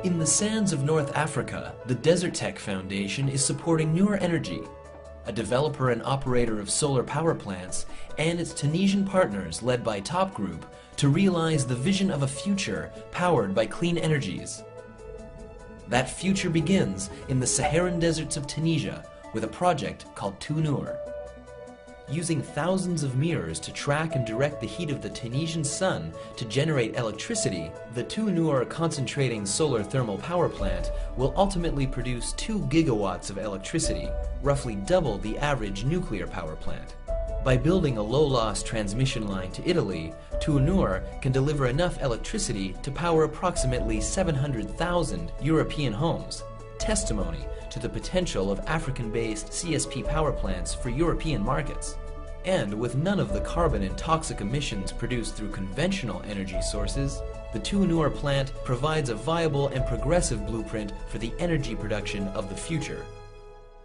In the sands of North Africa, the Desert Tech Foundation is supporting Nur Energy, a developer and operator of solar power plants, and its Tunisian partners led by Top Group to realize the vision of a future powered by clean energies. That future begins in the Saharan deserts of Tunisia with a project called Nur. Using thousands of mirrors to track and direct the heat of the Tunisian sun to generate electricity, the Nur concentrating solar thermal power plant will ultimately produce 2 gigawatts of electricity, roughly double the average nuclear power plant. By building a low-loss transmission line to Italy, Nur can deliver enough electricity to power approximately 700,000 European homes, testimony to the potential of African-based CSP power plants for European markets. And with none of the carbon and toxic emissions produced through conventional energy sources, the Nur plant provides a viable and progressive blueprint for the energy production of the future.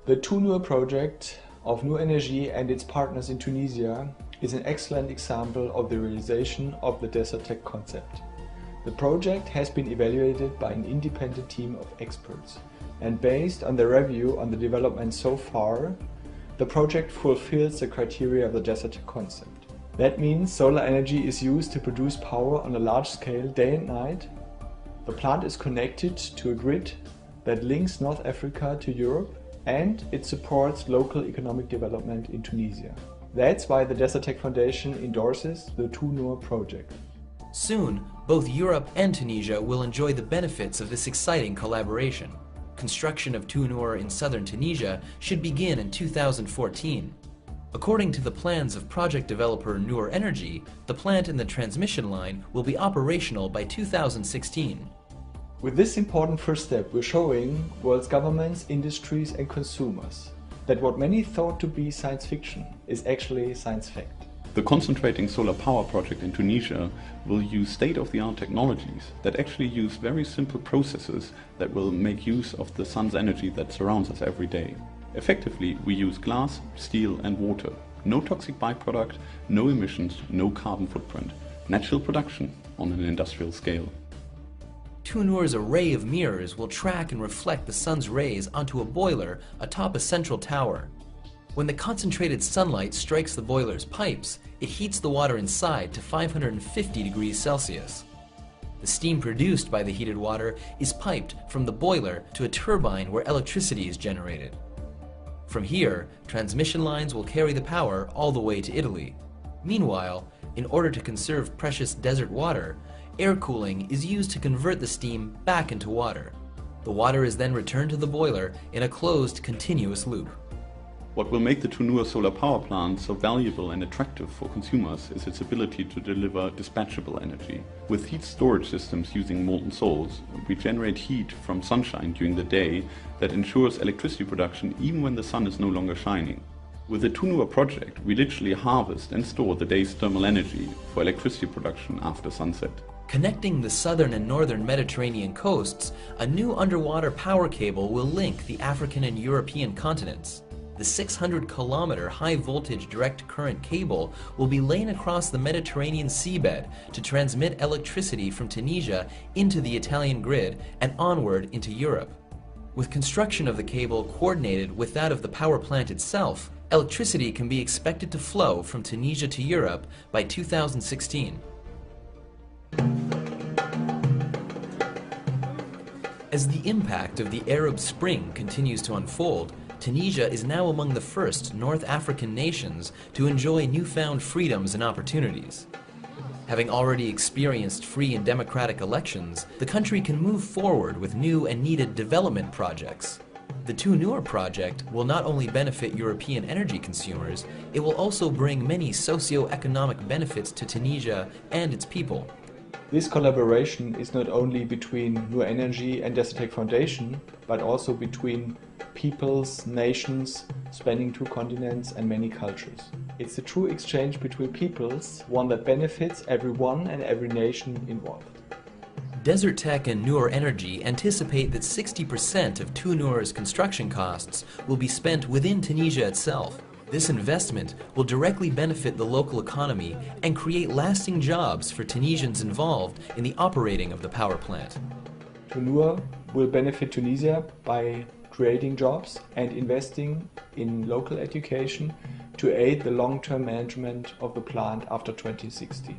The Nur project of Nur Energy and its partners in Tunisia is an excellent example of the realization of the Desert Tech concept. The project has been evaluated by an independent team of experts, and based on the review on the development so far, the project fulfills the criteria of the Desert Tech concept. That means solar energy is used to produce power on a large scale day and night. The plant is connected to a grid that links North Africa to Europe, and it supports local economic development in Tunisia. That's why the Desert Tech Foundation endorses the Nur project. Soon, both Europe and Tunisia will enjoy the benefits of this exciting collaboration. Construction of Nur in southern Tunisia should begin in 2014. According to the plans of project developer Nur Energy, the plant and the transmission line will be operational by 2016. With this important first step, we're showing world's governments, industries and consumers that what many thought to be science fiction is actually science fact. The concentrating solar power project in Tunisia will use state-of-the-art technologies that actually use very simple processes that will make use of the sun's energy that surrounds us every day. Effectively, we use glass, steel and water. No toxic byproduct, no emissions, no carbon footprint. Natural production on an industrial scale. Nur's array of mirrors will track and reflect the sun's rays onto a boiler atop a central tower. When the concentrated sunlight strikes the boiler's pipes, it heats the water inside to 550 degrees Celsius. The steam produced by the heated water is piped from the boiler to a turbine where electricity is generated. From here, transmission lines will carry the power all the way to Italy. Meanwhile, in order to conserve precious desert water, air cooling is used to convert the steam back into water. The water is then returned to the boiler in a closed, continuous loop. What will make the Nur solar power plant so valuable and attractive for consumers is its ability to deliver dispatchable energy. With heat storage systems using molten salts, we generate heat from sunshine during the day that ensures electricity production even when the sun is no longer shining. With the Nur project, we literally harvest and store the day's thermal energy for electricity production after sunset. Connecting the southern and northern Mediterranean coasts, a new underwater power cable will link the African and European continents. The 600-kilometer high-voltage direct current cable will be laid across the Mediterranean seabed to transmit electricity from Tunisia into the Italian grid and onward into Europe. With construction of the cable coordinated with that of the power plant itself, electricity can be expected to flow from Tunisia to Europe by 2016. As the impact of the Arab Spring continues to unfold, Tunisia is now among the first North African nations to enjoy newfound freedoms and opportunities. Having already experienced free and democratic elections, the country can move forward with new and needed development projects. The Nur project will not only benefit European energy consumers, it will also bring many socio-economic benefits to Tunisia and its people. This collaboration is not only between Nur Energy and Desert Tech Foundation, but also between peoples, nations, spanning 2 continents and many cultures. It's a true exchange between peoples, one that benefits everyone and every nation involved. Desert Tech and Nur Energy anticipate that 60% of Nur's construction costs will be spent within Tunisia itself. This investment will directly benefit the local economy and create lasting jobs for Tunisians involved in the operating of the power plant. TUNUR will benefit Tunisia by creating jobs and investing in local education to aid the long-term management of the plant after 2016.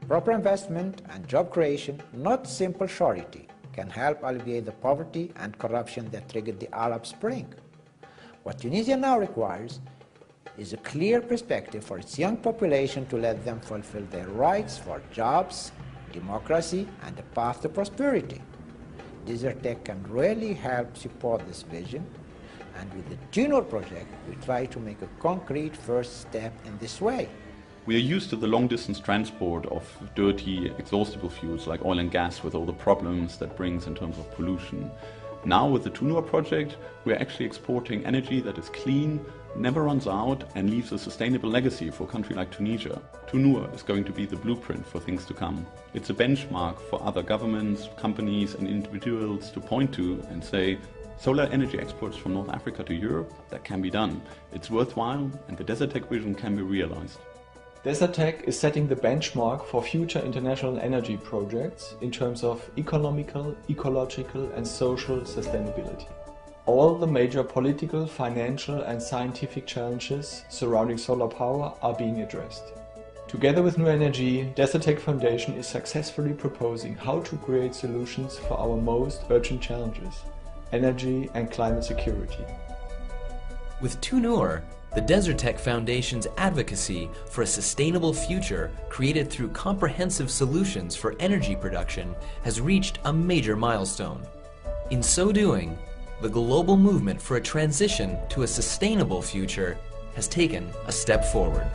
Proper investment and job creation, not simple charity, can help alleviate the poverty and corruption that triggered the Arab Spring. What Tunisia now requires is a clear perspective for its young population to let them fulfill their rights for jobs, democracy, and a path to prosperity. Desert Tech can really help support this vision, and with the TUNUR project, we try to make a concrete first step in this way. We are used to the long-distance transport of dirty, exhaustible fuels like oil and gas with all the problems that brings in terms of pollution. Now with the TUNUR project, we are actually exporting energy that is clean, never runs out and leaves a sustainable legacy for a country like Tunisia. TUNUR is going to be the blueprint for things to come. It's a benchmark for other governments, companies and individuals to point to and say, solar energy exports from North Africa to Europe, that can be done. It's worthwhile and the Desert Tech vision can be realized. Desert Tech is setting the benchmark for future international energy projects in terms of economical, ecological and social sustainability. All the major political, financial and scientific challenges surrounding solar power are being addressed. Together with New Energy, Desert Tech Foundation is successfully proposing how to create solutions for our most urgent challenges: energy and climate security. With TUNUR, the Desert Tech Foundation's advocacy for a sustainable future created through comprehensive solutions for energy production has reached a major milestone. In so doing, the global movement for a transition to a sustainable future has taken a step forward.